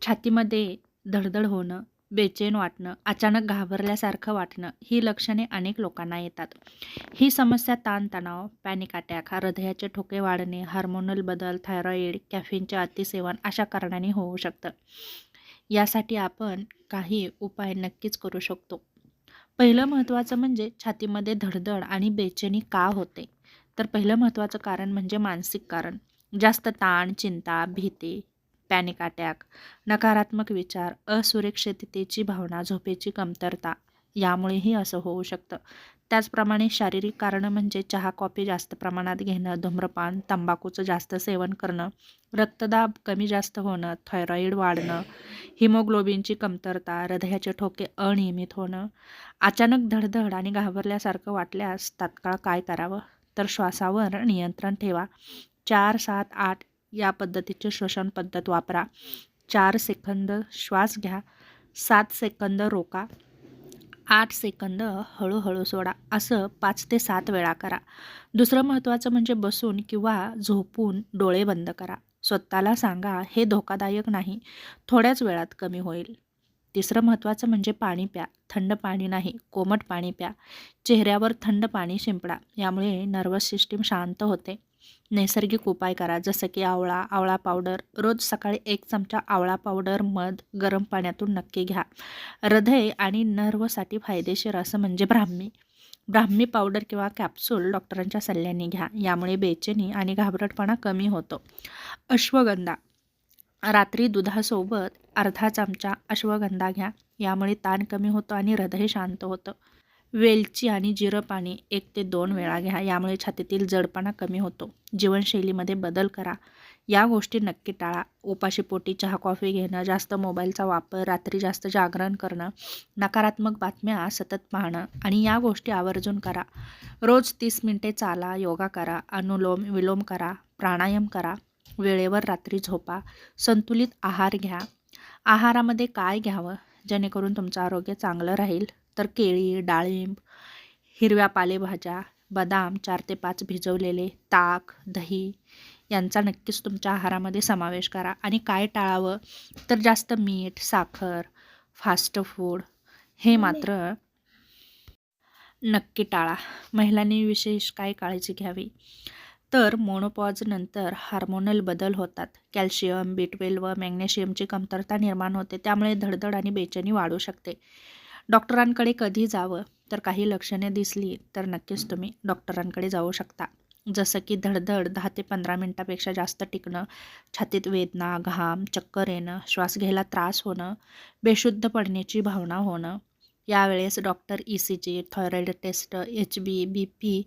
छातीमध्ये धडधड होणं, बेचैन वाटणं, अचानक घाबरल्यासारखं वाटणं ही लक्षणे अनेक लोकांना येतात. ही समस्या ताणतणाव, पॅनिक अटॅक, हृदयाचे ठोके वाढणे, हार्मोनल बदल, थायरॉईड, कॅफीनचे अतिसेवन अशा कारणांनी होऊ शकतं. यासाठी आपण काही उपाय नक्कीच करू शकतो. पहिलं महत्त्वाचं म्हणजे छातीमध्ये धडधड आणि बेचैनी का होते? तर पहिलं महत्त्वाचं कारण म्हणजे मानसिक कारण. जास्त ताण, चिंता, भीती, पॅनिक अटॅक, नकारात्मक विचार, असुरक्षिततेची भावना, झोपेची कमतरता यामुळेही असं होऊ शकतं. त्याचप्रमाणे शारीरिक कारणं म्हणजे चहा, कॉफी जास्त प्रमाणात घेणं, धूम्रपान, तंबाखूचं जास्त सेवन करणं, रक्तदाब कमी जास्त होणं, थायरॉईड वाढणं, हिमोग्लोबिनची कमतरता, हृदयाचे ठोके अनियमित होणं. अचानक धडधड आणि घाबरल्यासारखं वाटल्यास तात्काळ काय करावं? तर श्वासावर नियंत्रण ठेवा. 4, 7, 8 या पद्धतीची श्वसन पद्धत वापरा. 4 सेकंद श्वास घ्या, 7 सेकंद रोका, 8 सेकंद हळूहळू सोडा. असं 5 ते 7 वेळा करा. दुसरं महत्त्वाचं म्हणजे बसून किंवा झोपून डोळे बंद करा. स्वतःला सांगा हे धोकादायक नाही, थोड्याच वेळात कमी होईल. तिसरं महत्त्वाचं म्हणजे पाणी प्या. थंड पाणी नाही, कोमट पाणी प्या. चेहऱ्यावर थंड पाणी शिंपडा. यामुळे नर्वस सिस्टीम शांत होते. नैसर्गिक उपाय करा, जसं की आवळा पावडर. रोज सकाळी 1 चमचा आवळा पावडर मध गरम पाण्यातून नक्की घ्या. हृदय आणि नर्वसाठी फायदेशीर असं म्हणजे ब्राह्मी पावडर किंवा कॅप्सूल डॉक्टरांच्या सल्ल्याने घ्या. यामुळे बेचैनी आणि घाबरटपणा कमी होतो. अश्वगंधा. रात्री दुधासोबत अर्धा चमचा अश्वगंधा घ्या. यामुळे ताण कमी होतो आणि हृदय शांत होतं. वेलची आणि जिरं पाणी 1 ते 2 वेळा घ्या. यामुळे छातीतील जडपणा कमी होतो. जीवनशैलीमध्ये बदल करा. या गोष्टी नक्की टाळा. उपाशीपोटी चहा, कॉफी घेणं, जास्त मोबाईलचा वापर, रात्री जास्त जागरण करणं, नकारात्मक बातम्या सतत पाहणं आणि या गोष्टी आवर्जून करा. रोज 30 मिनिटे चाला, योगा करा, अनुलोम विलोम करा, प्राणायाम करा. वेळेवर रात्री झोपा. संतुलित आहार घ्या. आहारामध्ये काय घ्यावं जेणेकरून तुमचं आरोग्य चांगलं राहील? तर केळी, डाळिंब, हिरव्या पालेभाज्या, बदाम 4 ते 5 भिजवलेले, ताक, दही यांचा नक्कीच तुमच्या आहारामध्ये समावेश करा. आणि काय टाळावं? तर जास्त मीठ, साखर, फास्ट फूड हे मात्र नक्की टाळा. महिलांनी विशेष काय काळजी घ्यावी? तर मोनोपॉज नंतर हार्मोनल बदल होतात. कॅल्शियम, B12 व मॅग्नेशियमची कमतरता निर्माण होते. त्यामुळे धडधड आणि बेचैनी वाढू शकते. डॉक्टरांकडे कधी जावं? तर काही लक्षणे दिसली तर नक्कीच तुम्ही डॉक्टरांकडे जाऊ शकता. जसं की धडधड 10 ते 15 मिनिटापेक्षा जास्त टिकणं, छातीत वेदना, घाम, चक्कर येणं, श्वास घ्यायला त्रास होणं, बेशुद्ध पडण्याची भावना होणं. यावेळेस doctor ECG, thyroid test, HB, BP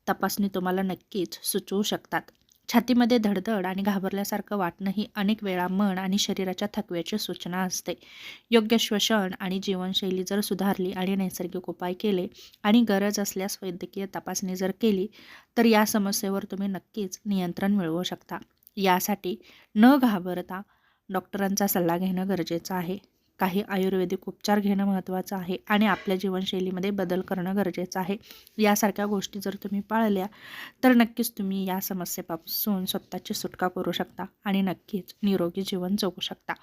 तपासणी तुम्हाला नक्कीच सुचवू शकतात. छातीमध्ये धडधड आणि घाबरल्यासारखं वाटणं ही अनेक वेळा मन आणि शरीराच्या थकव्याची सूचना असते. योग्य श्वसन आणि जीवनशैली जर सुधारली आणि नैसर्गिक उपाय केले आणि गरज असल्यास वैद्यकीय तपासणी जर केली तर या समस्येवर तुम्ही नक्कीच नियंत्रण मिळवू शकता. यासाठी न घाबरता डॉक्टरांचा सल्ला घेणं गरजेचं आहे. काही आयुर्वेदिक उपचार घेणं महत्त्वाचं आहे आणि आपल्या जीवनशैलीमध्ये बदल करणं गरजेचं आहे. यासारख्या गोष्टी जर तुम्ही पाळल्या तर नक्कीच तुम्ही या समस्येपासून स्वतःची सुटका करू शकता आणि नक्कीच निरोगी जीवन जगू शकता.